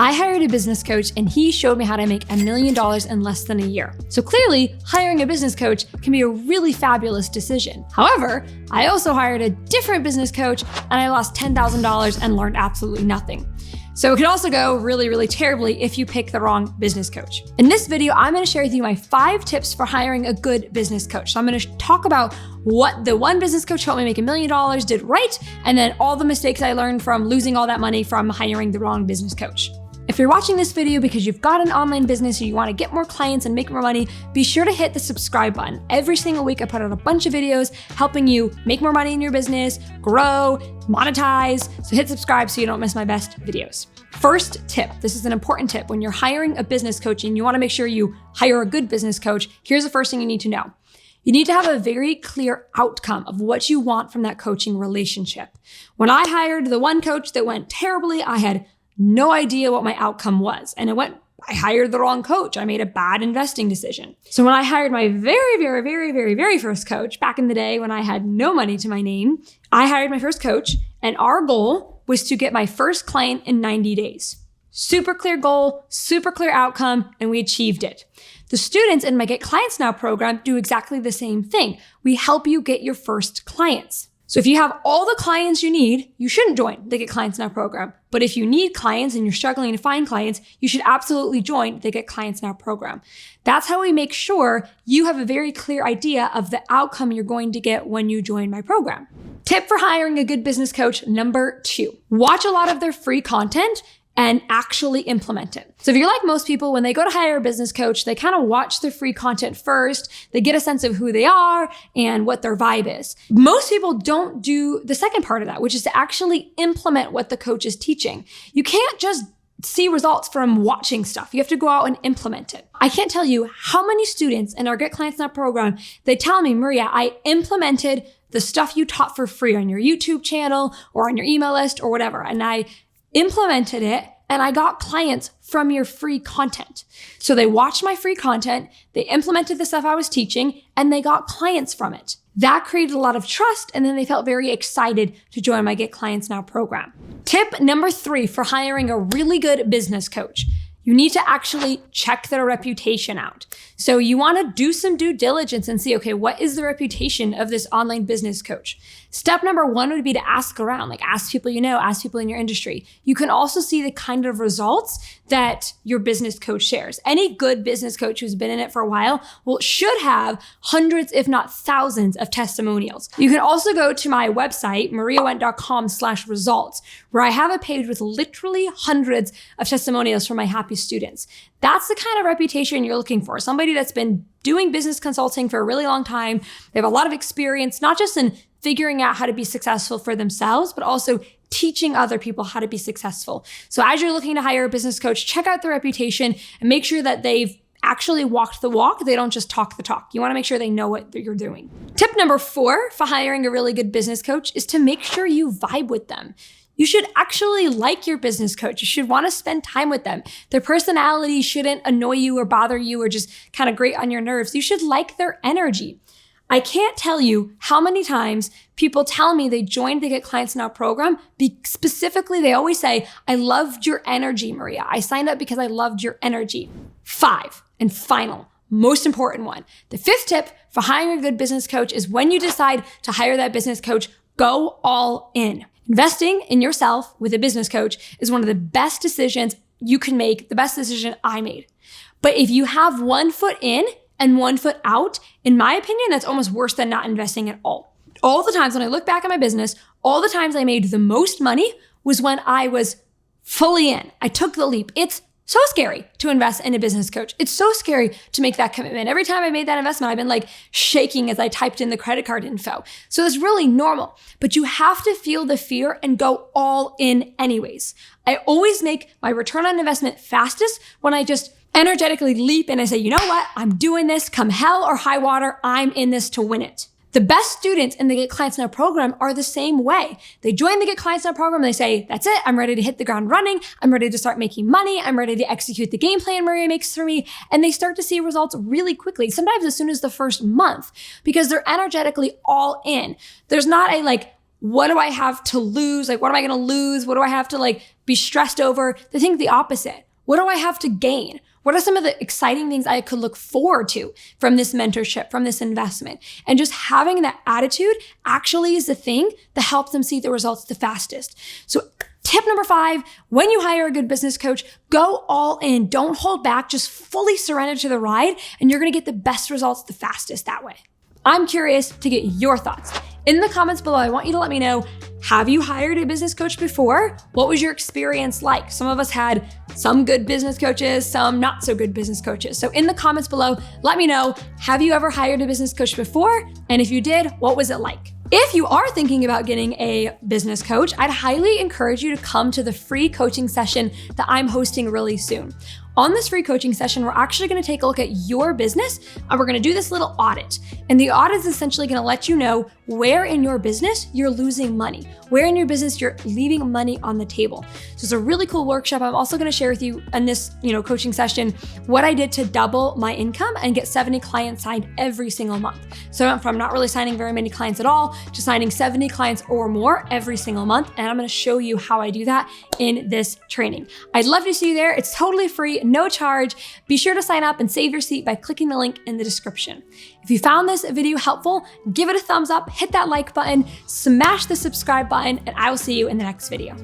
I hired a business coach and he showed me how to make $1 million in less than a year. So clearly, hiring a business coach can be a really fabulous decision. However, I also hired a different business coach and I lost $10,000 and learned absolutely nothing. So it could also go really, really terribly if you pick the wrong business coach. In this video, I'm gonna share with you my 5 tips for hiring a good business coach. So I'm gonna talk about what the one business coach helped me make $1 million did right, and then all the mistakes I learned from losing all that money from hiring the wrong business coach. If you're watching this video because you've got an online business or you wanna get more clients and make more money, be sure to hit the subscribe button. Every single week I put out a bunch of videos helping you make more money in your business, grow, monetize. So hit subscribe so you don't miss my best videos. First tip, this is an important tip. When you're hiring a business coach and you wanna make sure you hire a good business coach, here's the first thing you need to know. You need to have a very clear outcome of what you want from that coaching relationship. When I hired the one coach that went terribly, I had no idea what my outcome was. And I hired the wrong coach. I made a bad investing decision. So when I hired my very first coach back in the day when I had no money to my name, I hired my first coach and our goal was to get my first client in 90 days. Super clear goal, super clear outcome, and we achieved it. The students in my Get Clients Now program do exactly the same thing. We help you get your first clients. So if you have all the clients you need, you shouldn't join the Get Clients Now program. But if you need clients and you're struggling to find clients, you should absolutely join the Get Clients Now program. That's how we make sure you have a very clear idea of the outcome you're going to get when you join my program. Tip for hiring a good business coach number 2, watch a lot of their free content and actually implement it. So if you're like most people, when they go to hire a business coach, they kind of watch their free content first. They get a sense of who they are and what their vibe is. Most people don't do the second part of that, which is to actually implement what the coach is teaching. You can't just see results from watching stuff. You have to go out and implement it. I can't tell you how many students in our Get Clients Now program, they tell me, Maria, I implemented the stuff you taught for free on your YouTube channel or on your email list or whatever. And I implemented it and I got clients from your free content. So they watched my free content, they implemented the stuff I was teaching, and they got clients from it. That created a lot of trust, and then they felt very excited to join my Get Clients Now program. Tip number 3 for hiring a really good business coach. You need to actually check their reputation out. So you want to do some due diligence and see, okay, what is the reputation of this online business coach? Step number 1 would be to ask around, like ask people you know, ask people in your industry. You can also see the kind of results that your business coach shares. Any good business coach who's been in it for a while should have hundreds, if not thousands of testimonials. You can also go to my website, mariawendt.com/results, where I have a page with literally hundreds of testimonials from my happy students. That's the kind of reputation you're looking for. Somebody that's been doing business consulting for a really long time. They have a lot of experience, not just in figuring out how to be successful for themselves, but also teaching other people how to be successful. So as you're looking to hire a business coach, check out their reputation and make sure that they've actually walked the walk. They don't just talk the talk. You want to make sure they know what you're doing. Tip number 4 for hiring a really good business coach is to make sure you vibe with them. You should actually like your business coach. You should want to spend time with them. Their personality shouldn't annoy you or bother you or just kind of grate on your nerves. You should like their energy. I can't tell you how many times people tell me they joined the Get Clients Now program. Specifically, they always say, I loved your energy, Maria. I signed up because I loved your energy. 5, and final, most important one. The 5th tip for hiring a good business coach is when you decide to hire that business coach, go all in. Investing in yourself with a business coach is one of the best decisions you can make, the best decision I made. But if you have one foot in and one foot out, in my opinion, that's almost worse than not investing at all. All the times when I look back at my business, all the times I made the most money was when I was fully in. I took the leap. It's so scary to invest in a business coach. It's so scary to make that commitment. Every time I made that investment, I've been like shaking as I typed in the credit card info. So it's really normal, but you have to feel the fear and go all in anyways. I always make my return on investment fastest when I just energetically leap and I say, you know what? I'm doing this. Come hell or high water, I'm in this to win it. The best students in the Get Clients Now program are the same way. They join the Get Clients Now program. They say, that's it. I'm ready to hit the ground running. I'm ready to start making money. I'm ready to execute the game plan Maria makes for me. And they start to see results really quickly, sometimes as soon as the first month, because they're energetically all in. There's not a what do I have to lose? Like, what am I going to lose? What do I have to like be stressed over? They think the opposite. What do I have to gain? What are some of the exciting things I could look forward to from this mentorship, from this investment? And just having that attitude actually is the thing that helps them see the results the fastest. So tip number 5, when you hire a good business coach, go all in. Don't hold back. Just fully surrender to the ride, and you're going to get the best results the fastest that way. I'm curious to get your thoughts. In the comments below, I want you to let me know, have you hired a business coach before? What was your experience like? Some of us had some good business coaches, some not so good business coaches. So in the comments below, let me know, have you ever hired a business coach before? And if you did, what was it like? If you are thinking about getting a business coach, I'd highly encourage you to come to the free coaching session that I'm hosting really soon. On this free coaching session, we're actually going to take a look at your business and we're going to do this little audit. And the audit is essentially going to let you know where in your business you're losing money, where in your business you're leaving money on the table. So it's a really cool workshop. I'm also going to share with you in this, coaching session what I did to double my income and get 70 clients signed every single month. So I went from not really signing very many clients at all to signing 70 clients or more every single month. And I'm going to show you how I do that in this training. I'd love to see you there. It's totally free, no charge. Be sure to sign up and save your seat by clicking the link in the description. If you found this video helpful, give it a thumbs up, hit that like button, smash the subscribe button, and I will see you in the next video.